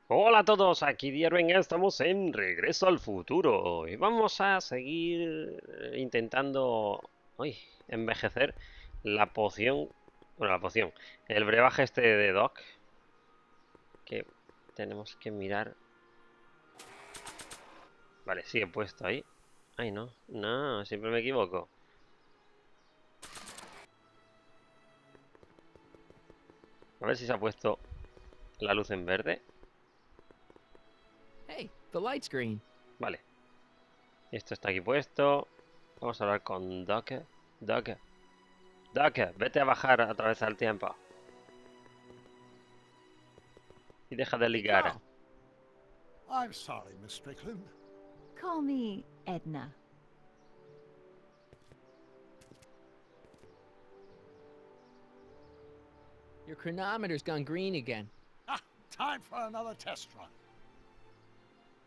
Hola a todos, aquí Eruen, estamos en Regreso al Futuro y vamos a seguir intentando envejecer la poción, bueno, la poción, el brebaje este de Doc, que tenemos que mirar. Vale, sigue puesto ahí. Ay, no, no, siempre me equivoco. A ver si se ha puesto la luz en verde. Hey, the light's green. Vale, esto está aquí puesto. Vamos a hablar con Doc. Doc, Doc, vete a bajar a través del tiempo y deja de Hey, ligar. Carl. I'm sorry, Miss Strickland. Call me Edna. Your chronometer's gone green again. Ah, time for another test run.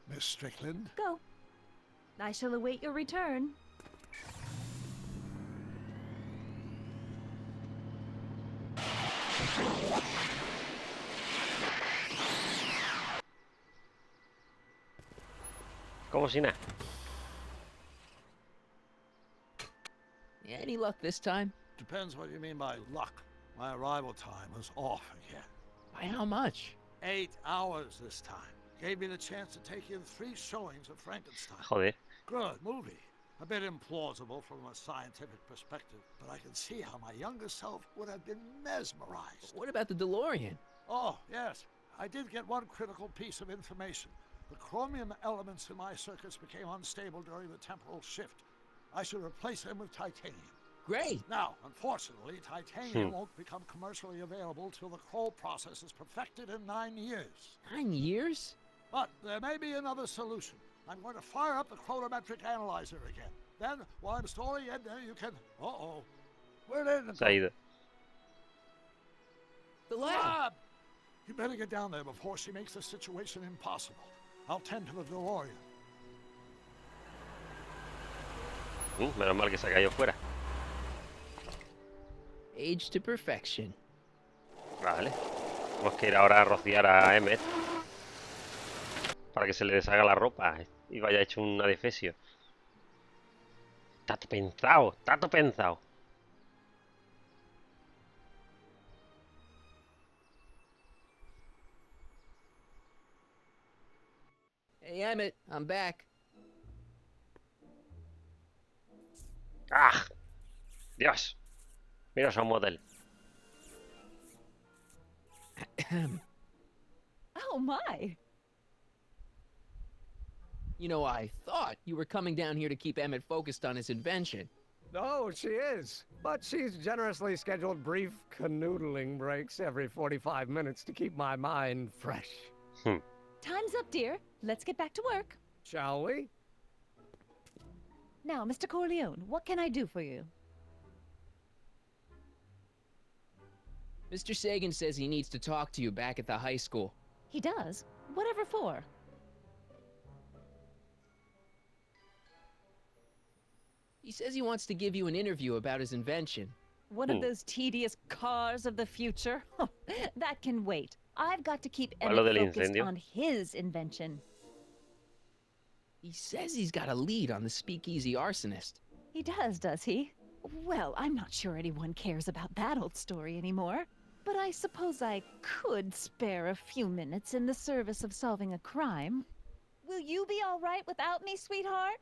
Miss Strickland? Go. I shall await your return. Como si nada. Any luck this time? Depends what you mean by luck. My arrival time was off again. By how much? 8 hours this time. Gave me the chance to take in 3 showings of Frankenstein. Joder. Good movie. A bit implausible from a scientific perspective, but I can see how my younger self would have been mesmerized. What about the DeLorean? Oh, yes. I did get one critical piece of information. The chromium elements in my circuits became unstable during the temporal shift. I should replace them with titanium. Great. Now, unfortunately, titanium won't become commercially available till the Kroll process is perfected in 9 years. 9 years? But there may be another solution. I'm going to fire up the chronometric analyzer again. Then, while I'm storing it, you can... Uh-oh. Where did it Se ha go? ido. The lab. Lab! You better get down there before she makes the situation impossible. I'll tend to the DeLorean. Menos mal que se ha caído fuera. Age to perfection. Vale. Tenemos que ir ahora a rociar a Emmet para que se le deshaga la ropa y vaya hecho un adefesio. Está todo pensado, está todo pensado. Hey, Emmett, I'm back. ¡Ah! ¡Dios! Mira su model. Oh my! You know, I thought you were coming down here to keep Emmett focused on his invention. Oh, she is. But she's generously scheduled brief canoodling breaks every 45 minutes to keep my mind fresh. Time's up, dear. Let's get back to work. Shall we? Now, Mr. Corleone, what can I do for you? Mr. Sagan says he needs to talk to you back at the high school. He does? Whatever for? He says he wants to give you an interview about his invention. One of those tedious cars of the future? That can wait. I've got to keep Lo del Emmett focused incendio. on his invention. He says he's got a lead on the speakeasy arsonist. He does he? Well, I'm not sure anyone cares about that old story anymore. But I suppose I could spare a few minutes in the service of solving a crime. Will you be all right without me, sweetheart?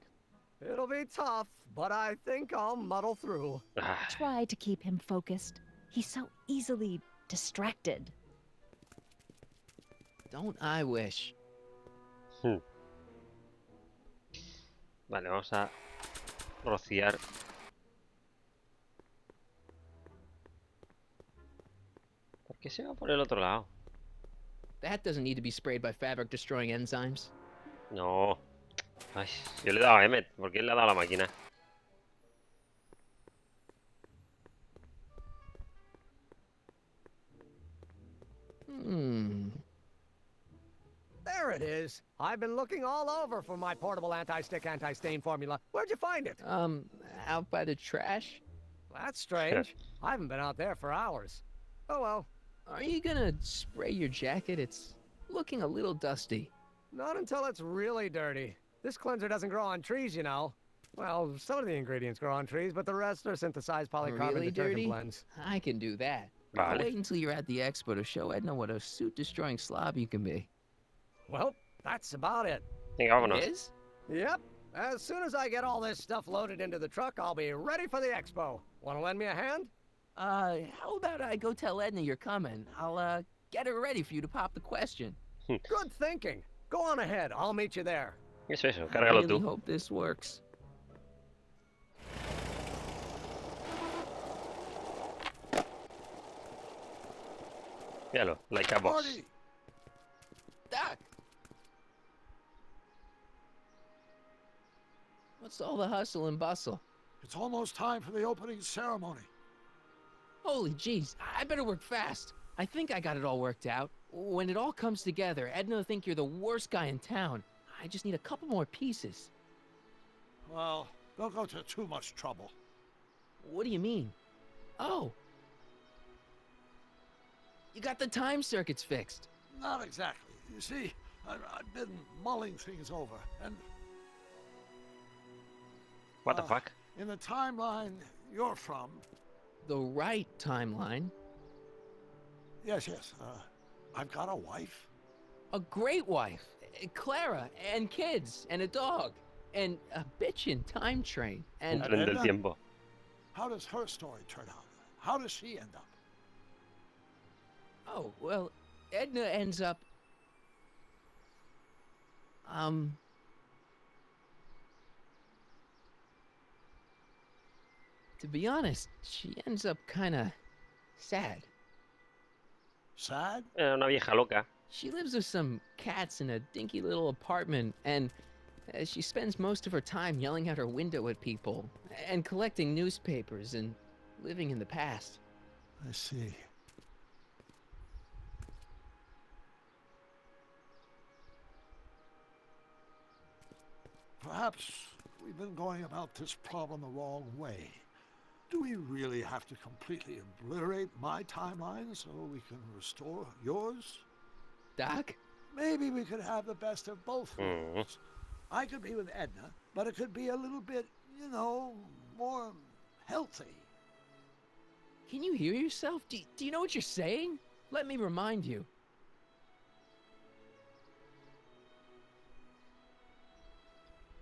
It'll be tough, but I think I'll muddle through. Ah, Try to keep him focused. He's so easily distracted. Don't I wish? Vale, vamos a rociar. ¿Por qué se va por el otro lado? That doesn't need to be sprayed by fabric-destroying enzymes. No. Ay, yo le he dado a Emmet. ¿Por qué le ha dado a la máquina? There it is. I've been looking all over for my portable anti-stick, anti-stain formula. Where'd you find it? Out by the trash? That's strange. I haven't been out there for hours. Oh well. Are you gonna spray your jacket? It's looking a little dusty. Not until it's really dirty. This cleanser doesn't grow on trees, you know. Well, some of the ingredients grow on trees, but the rest are synthesized polycarbonate Really detergent dirty? blends. I can do that. I'll Vale. wait until you're at the expo to show Edna what a suit-destroying slob you can be. Well, that's about it. Venga, vámonos. It is? Yep. As soon as I get all this stuff loaded into the truck, I'll be ready for the expo. Want to lend me a hand? How about I go tell Edna you're coming? I'll, get her ready for you to pop the question. Good thinking. Go on ahead. I'll meet you there. Eso, I cárgalo really tú. hope this works. Míralo, like a boss. Marty! Doc! What's all the hustle and bustle? It's almost time for the opening ceremony. Holy jeez, I better work fast. I think I got it all worked out. When it all comes together, Edna will think you're the worst guy in town. I just need a couple more pieces. Well, don't go to too much trouble. What do you mean? Oh. You got the time circuits fixed. Not exactly. You see, I've been mulling things over, and What the fuck? in the timeline you're from, The right timeline. yes, I've got a wife. A great wife. Clara, and kids, and a dog. And a bitchin' time train. And Tren del Edna? tiempo. How does her story turn out? How does she end up? oh, well, Edna ends up to be honest, she ends up kinda sad. Sad? Era una vieja loca. She lives with some cats in a dinky little apartment, and she spends most of her time yelling out her window at people, and collecting newspapers, and living in the past. I see. Perhaps we've been going about this problem the wrong way. Do we really have to completely obliterate my timeline so we can restore yours? Doc? Maybe we could have the best of both Mhm. worlds. I could be with Edna, but it could be a little bit, you know, more healthy. Can you hear yourself? Do you know what you're saying? Let me remind you.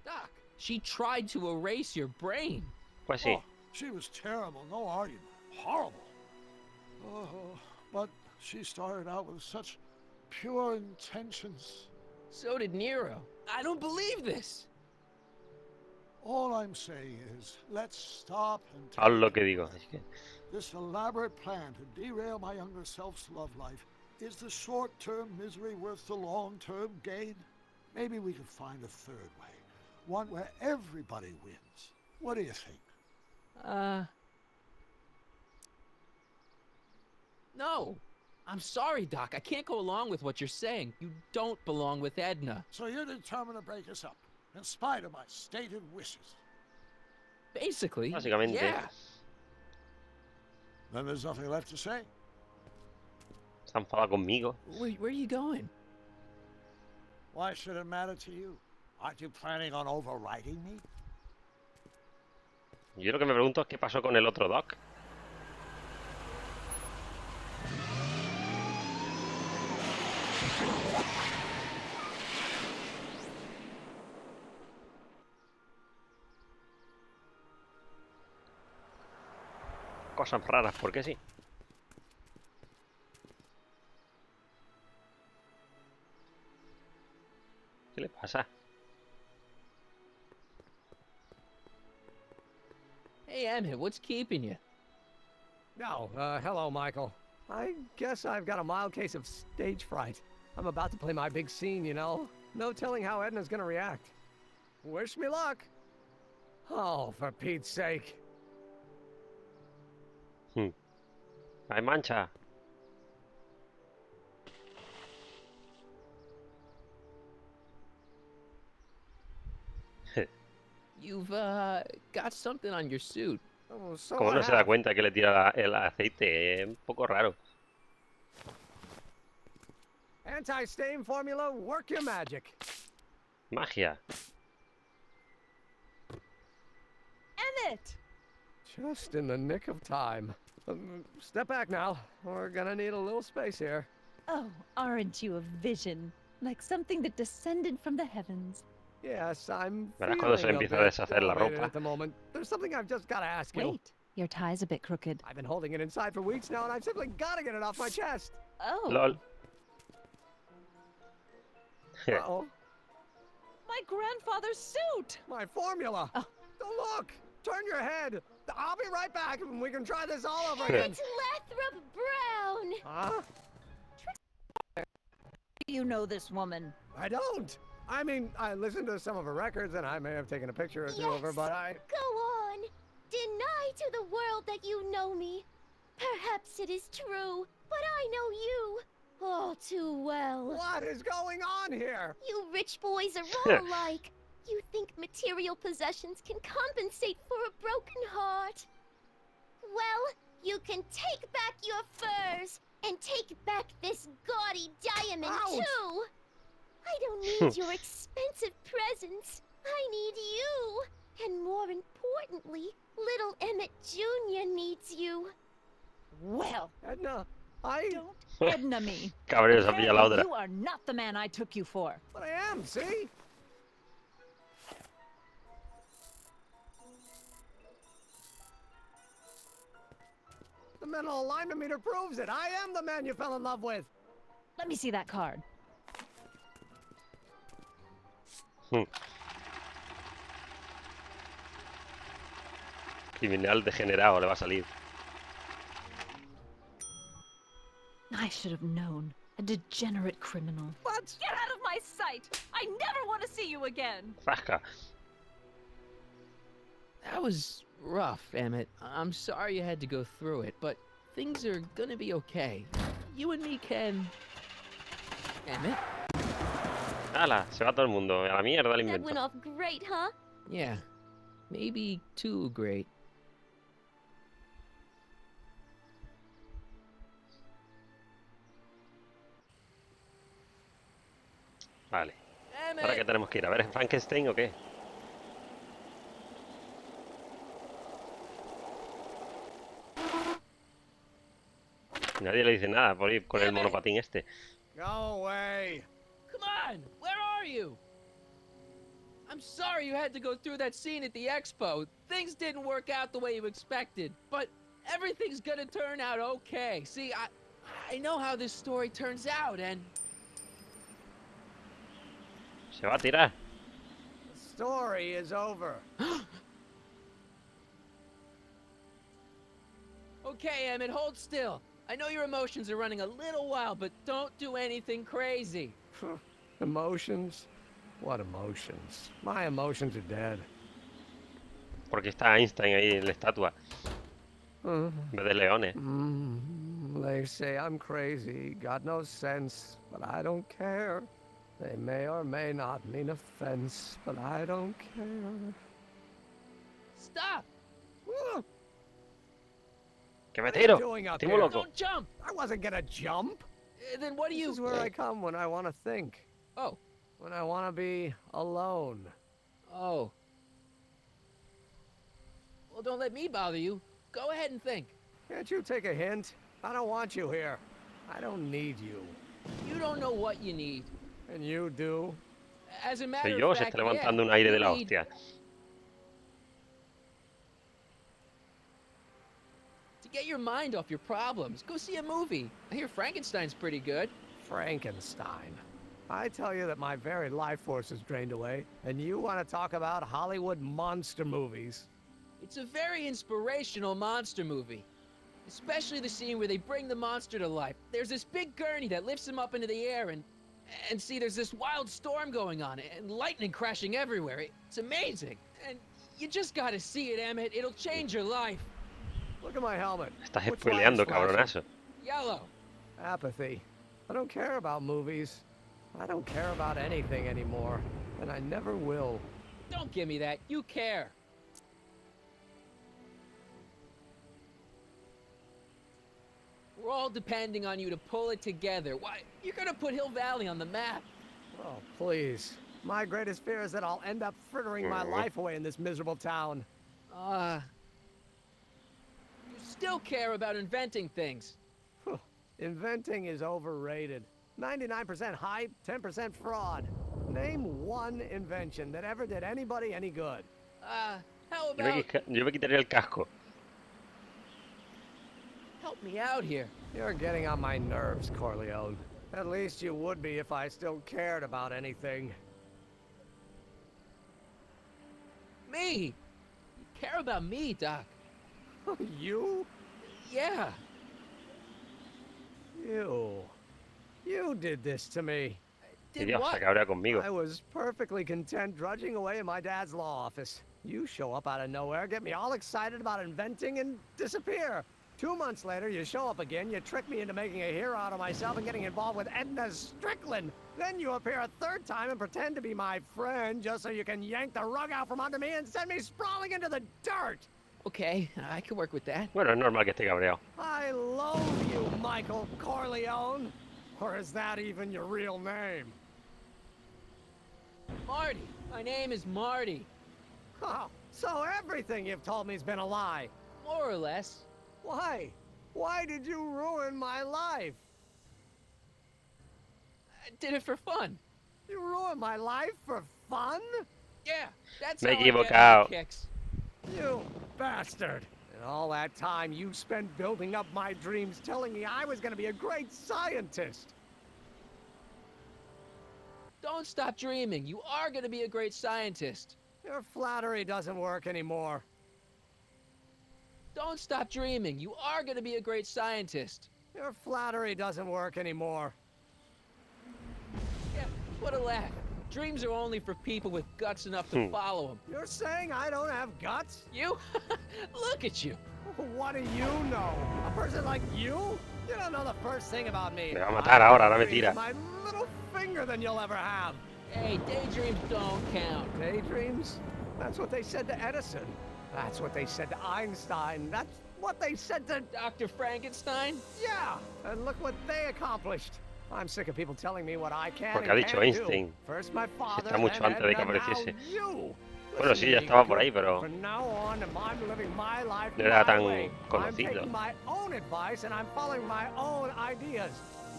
Doc, she tried to erase your brain. Pues sí. Oh, she was terrible, no argument. Horrible. Oh, but she started out with such pure intentions. So did Nero. I don't believe this. All I'm saying is, let's stop and Haz take lo que digo. Es que... this elaborate plan to derail my younger self's love life. Is the short-term misery worth the long-term gain? Maybe we could find a third way. One where everybody wins. What do you think? No. I'm sorry, Doc. I can't go along with what you're saying. You don't belong with Edna. So you're determined to break us up, in spite of my stated wishes. Basically, Básicamente. yeah. Then there's nothing left to say. Está enfadado conmigo. Where are you going? Why should it matter to you? Aren't you planning on overriding me? Yo lo que me pregunto es qué pasó con el otro Doc. Cosas raras, ¿por qué sí? ¿Qué le pasa? Hey, Emmett, what's keeping you? No, hello, Michael. I guess I've got a mild case of stage fright. I'm about to play my big scene, you know. No telling how Edna's gonna react. Wish me luck. Oh, for Pete's sake. Hay mancha. You've, got something on your suit. Oh, so Como I no se da have. cuenta que le tira el aceite, es un poco raro. Anti-stain formula, work your magic. Magia. Emmett! Just in the nick of time. Step back now. We're gonna need a little space here. Oh, aren't you a vision? Like something that descended from the heavens. Yes, I'm Verás cuando se feeling a empieza a bit deshacer la elevated ropa. at the moment. There's something I've just got to ask you. Wait, your tie's a bit crooked. I've been holding it inside for weeks now, and I've simply got to get it off my chest. Oh, LOL. Uh-oh. my grandfather's suit! My formula. Oh. Don't look. Turn your head. I'll be right back, and we can try this all over again. It's Lathrop Brown! Huh? You know this woman. I don't. I mean, I listened to some of her records, and I may have taken a picture or two of her, Yes. but I... Go on! Deny to the world that you know me. Perhaps it is true, but I know you all too well. What is going on here? You rich boys are all alike. You think material possessions can compensate for a broken heart. Well, you can take back your furs and take back this gaudy diamond Ouch. too. I don't need your expensive presents. I need you. And more importantly, little Emmett Jr. needs you. Well, Edna, I... don't Edna me. Cabrero, se ha pillado la Apparently otra. you are not the man I took you for. But I am, see? The mental alignment meter proves it. I am the man you fell in love with. Let me see that card. Criminal degenerado le va a salir. I should have known. A degenerate criminal. What? Get out of my sight! I never want to see you again! Zasca. That was rough, Emmett. I'm sorry you had to go through it, but things are gonna be okay. You and me can... Emmett? ¡Hala! Se va todo el mundo. A la mierda el That invento. went off great, huh? Yeah. Maybe too great. Vale. ¿Ahora qué Emmett! tenemos que ir? ¿A ver Frankenstein o qué? Nadie le dice nada por ir con el monopatín este. Go away. Come on! Where are you? I'm sorry you had to go through that scene at the expo. Things didn't work out the way you expected, but everything's gonna turn out okay. See, I know how this story turns out, and... Se va a tirar. The story is over. Okay, Emmett, hold still. I know your emotions are running a little wild, but don't do anything crazy. Emotions? What emotions? My emotions are dead. Porque está Einstein ahí en la estatua. Uh, En vez de leones. They say I'm crazy, got no sense, but I don't care. They may or may not mean offense, but I don't care. Stop! ¡Que me What are you tiro! doing up Estoy here? muy loco. Don't jump! I wasn't gonna jump. Then what do This you... is where I come when I want to think. Oh. When I want to be alone. Oh. Well, don't let me bother you. Go ahead and think. Can't you take a hint? I don't want you here. I don't need you. You don't know what you need. And you do? As a matter Soy yo, of se fact, está levantando yeah, un aire de you la need- hostia. To get your mind off your problems, go see a movie. I hear Frankenstein's pretty good. Frankenstein. I tell you that my very life force is drained away, and you want to talk about Hollywood monster movies. It's a very inspirational monster movie. Especially the scene where they bring the monster to life. There's this big gurney that lifts him up into the air and see, there's this wild storm going on and lightning crashing everywhere. It's amazing. And you just gotta see it, Emmett. It'll change your life. Look at my helmet. Estás Which light spoileando, is flashing? cabronazo. Yellow. Apathy. I don't care about movies. I don't care about anything anymore. And I never will. Don't give me that. You care. We're all depending on you to pull it together. Why, you're gonna put Hill Valley on the map. Oh, please. My greatest fear is that I'll end up frittering my life away in this miserable town. You still care about inventing things. Inventing is overrated. 99% hype, 10% fraud. Name one invention that ever did anybody any good. How Yo about me quitaría el casco. help me out here? You're getting on my nerves, Corleone. At least you would be if I still cared about anything. Me? You care about me, Doc. You? Yeah. You did this to me. Y Did Dios, what? se cabrea conmigo. I was perfectly content drudging away in my dad's law office. You show up out of nowhere, get me all excited about inventing, and disappear. 2 months later, you show up again, you trick me into making a hero out of myself and getting involved with Edna Strickland. Then you appear a third time and pretend to be my friend just so you can yank the rug out from under me and send me sprawling into the dirt. Okay, I can work with that. Bueno, es normal que esté cabreado. I loathe you, Michael Corleone. Or is that even your real name? Marty. My name is Marty. Oh, so everything you've told me's been a lie. More or less. Why? Why did you ruin my life? I did it for fun. You ruined my life for fun? Yeah, that's Me how he I get equivocado. my kicks. You bastard. And all that time you spent building up my dreams telling me I was gonna be a great scientist. Don't stop dreaming. You are gonna be a great scientist. Your flattery doesn't work anymore. Don't stop dreaming. You are gonna be a great scientist. Your flattery doesn't work anymore. Yeah, what a laugh. Dreams are only for people with guts enough to follow them. You're saying I don't have guts? You? Look at you. What do you know? A person like you? You don't know the first thing about me. Me va a matar ahora, ahora me I've tira. my little finger than you'll ever have. Hey, daydreams don't count. Daydreams? That's what they said to Edison. That's what they said to Einstein. That's what they said to... Dr. Frankenstein? Yeah! And look what they accomplished. I'm sick of people telling me what I can Porque and ha dicho can't do. Einstein. First my father, Está mucho then antes de que Edna, now apareciese. you. Bueno, Listen sí, ya to me, estaba por kid. ahí, pero From now on, I'm living my life no era my tan way. I'm conocido. taking my own advice and I'm following my own ideas.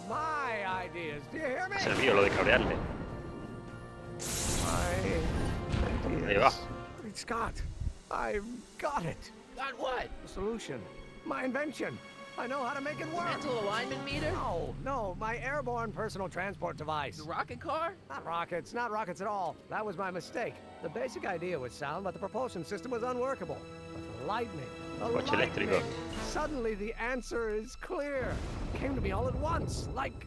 My ideas. Do you hear me? es el mío lo de cabrearle. My Ahí va. ideas. Great Scott. I've got it. Got what? The solution. My invention. I know how to make it work. Mental alignment meter? No, my airborne personal transport device. The rocket car? Not rockets at all. That was my mistake. The basic idea was sound, but the propulsion system was unworkable. But the lightning, Coche eléctrico. suddenly the answer is clear. It came to me all at once, like...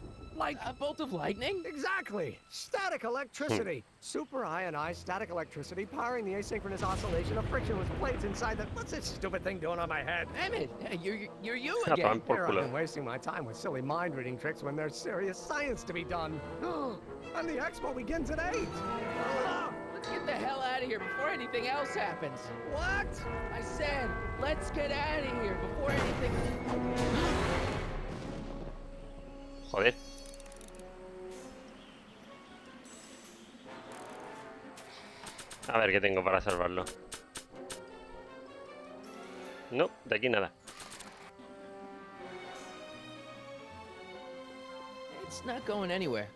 A bolt of lightning? Exactly! Static electricity! Super ionized static electricity powering the asynchronous oscillation of frictionless plates inside the... What's this stupid thing doing on my head? Damn it! You're you Ah, again. pan por Here I've culo. been wasting my time with silly mind-reading tricks when there's serious science to be done. And the expo begins at 8! Let's get the hell out of here before anything else happens. What? I said, let's get out of here before anything... Joder. A ver qué tengo para salvarlo. No, de aquí nada. It's not going anywhere.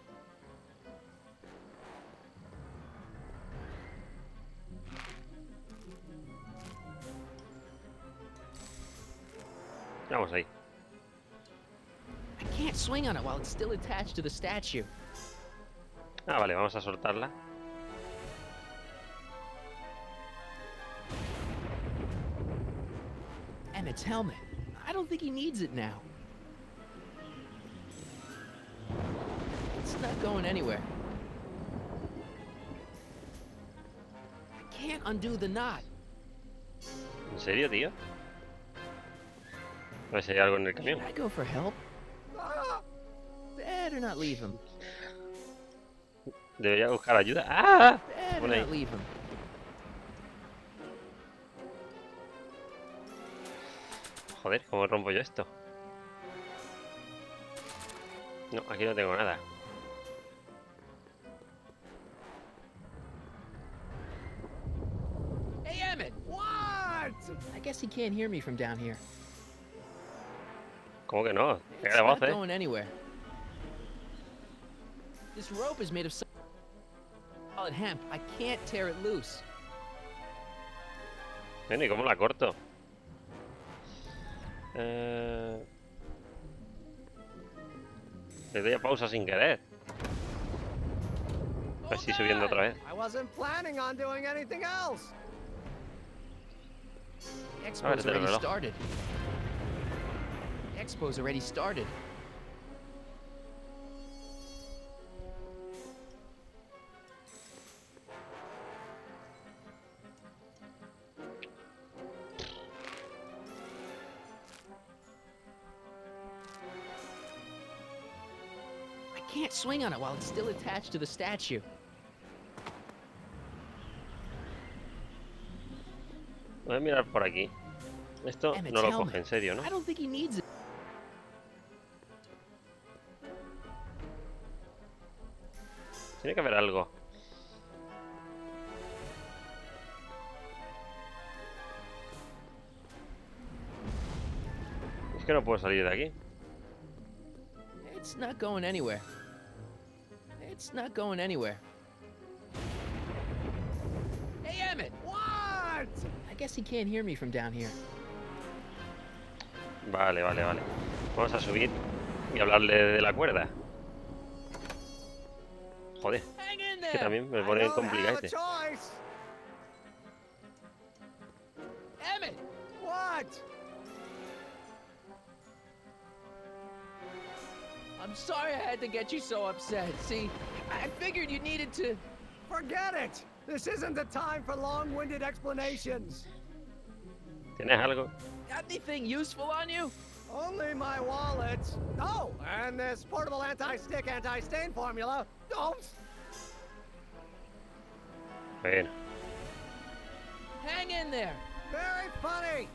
Vamos ahí. I can't swing on it while it's still attached to the statue. Ah, vale, vamos a soltarla. And its helmet. I don't think he needs it now. It's not going anywhere. I can't undo the knot. ¿En serio, tío? A ver si hay algo en el camión. Should I go for help? Better not leave him. Debería buscar ayuda. ¡Ah! Better Pon ahí. not leave him. Joder, ¿cómo rompo yo esto? No, aquí no tengo nada. Hey, Emmett! What? I guess he can't hear me from down here. ¿Cómo que no? It's Pega de voz, not ¿eh? going anywhere. This rope is made of solid hemp. I can't tear it loose. Bueno, ¿y cómo la corto? Le doy a pausa sin querer. Pues sí, subiendo otra vez. I wasn't planning on doing anything else. The A ver, expo's del already reloj. started. The expo's already started. I can't swing on it while it's still attached to the statue. Voy a mirar por aquí. Esto Emmett's no lo helmet. coge en serio, ¿no? I don't think he needs it. Tiene que haber algo. Es que no puedo salir de aquí. It's not going anywhere. It's not going anywhere. Hey, Emmett! What? I guess he can't hear me from down here. Vale, vale, vale. Vamos a subir y hablarle de la cuerda. Joder, Hang in que there! también me I pone don't have a complicadete. choice. Emmett! What? I'm sorry I had to get you so upset. See, I figured you needed to... Forget it. This isn't the time for long-winded explanations. ¿Tienes algo? Got anything useful on you? Only my wallet. Oh, and this portable anti-stick, anti-stain formula. Oh, Bueno, Hang in there! very funny.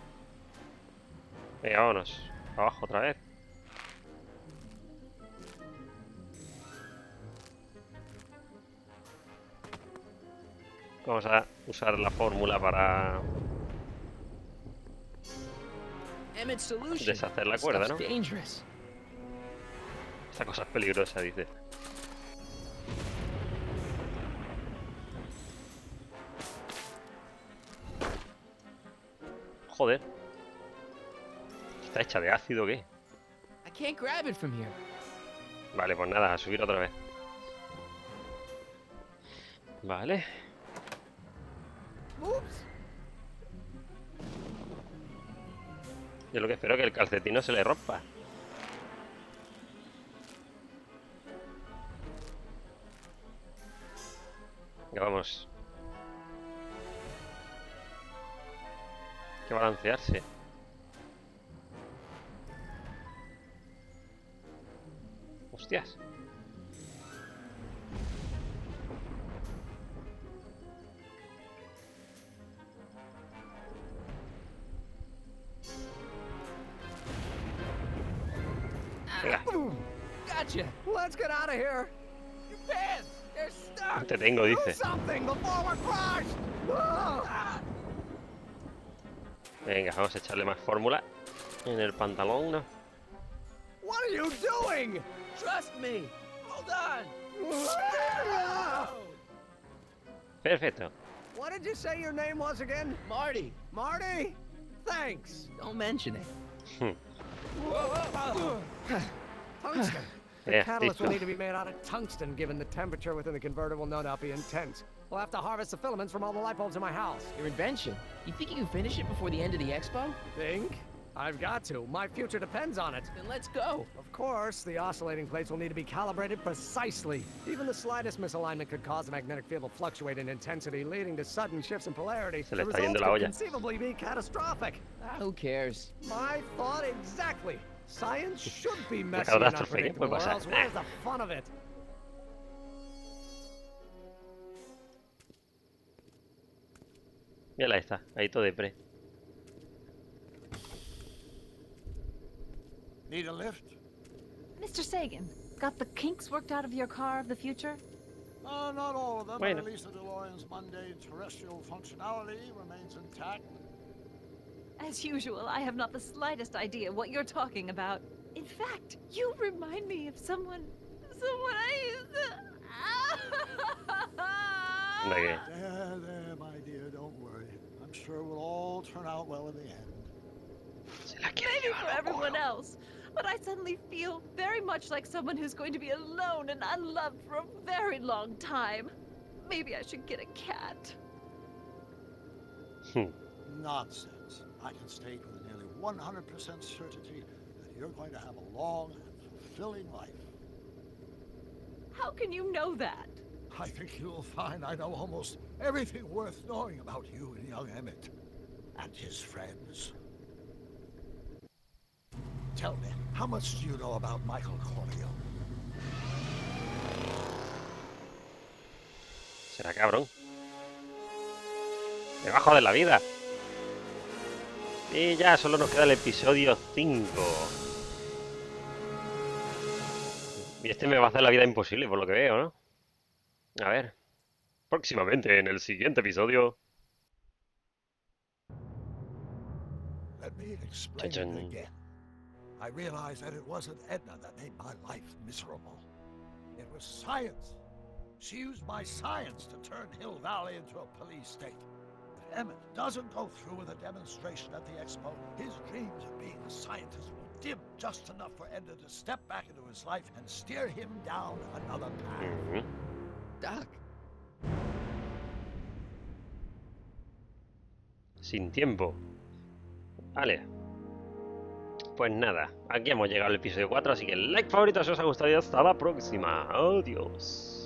venga, vámonos. Abajo otra vez. Vamos a usar la fórmula para Emmett's solution. deshacer la cuerda, Stuff's ¿no? dangerous. Esta cosa es peligrosa, dice. Joder. ¿Está hecha de ácido o qué? I can't grab it from here. Vale, pues nada, a subir otra vez. Vale. Oops. Yo lo que espero es que el calcetín no se le rompa. Venga, vamos. Hay que balancearse. Hostias. Venga, Gotcha! Let's get out of here. Your pants! They're stuck! te tengo, Do dice. something before we're crushed. Ah! Venga, vamos a echarle más fórmula en el pantalón, ¿no? What are you doing? Trust me! Hold on! Ah! Perfecto. What did you say your name was again? Marty, Marty? Thanks. don't mention it. Tungsten. The Yeah, catalyst will listo. need to be made out of tungsten, given the temperature within the converter will no doubt be intense. We'll have to harvest the filaments from all the light bulbs in my house. Your invention. You think you can finish it before the end of the expo? Think? I've got to. My future depends on it. Then let's go. Of course, the oscillating plates will need to be calibrated precisely. Even the slightest misalignment could cause the magnetic field to fluctuate in intensity, leading to sudden shifts in polarity. Se le The está yendo results la could olla. conceivably be catastrophic. Who cares? My thought exactly. Science should be La messy and catástrofe, ¿qué puede unpredictable, or pasar? else where's the fun of it? Mírala esta, ahí todo de pre. Need a lift? Mr. Sagan, Got the kinks worked out of your car of the future? Not all of them, Bueno. but at least the DeLorean's mundane terrestrial functionality remains intact. As usual, I have not the slightest idea what you're talking about. In fact, you remind me of someone I used Anda que... There, my dear, don't worry. I'm sure we'll all turn out well in the end. Se la quiere Maybe llevar for al everyone culo. else, but I suddenly feel very much like someone who's going to be alone and unloved for a very long time. Maybe I should get a cat. Nonsense. I can state with nearly 100% certainty that you're going to have a long and fulfilling life. How can you know that? I think you'll find I know almost everything worth knowing about you and young Emmett. And his friends. Tell me, how much do you know about Michael Corleone? Será cabrón. Debajo de la vida. Y ya solo nos queda el episodio 5. Y este me va a hacer la vida imposible, por lo que veo, ¿no? A ver. Próximamente en el siguiente episodio. Let me explain Cha-chan. it again. I realized that it wasn't Edna that made my life miserable. It was science. She used my science to turn Hill Valley into a police state. If Emmett doesn't go through with a demonstration at the expo, his dreams of being a scientist will dim just enough for Edna to step back into his life and steer him down another path. Doc. Sin tiempo. Vale. Pues nada, aquí hemos llegado al episodio 4, así que like, favorito si os ha gustado y hasta la próxima. Adiós.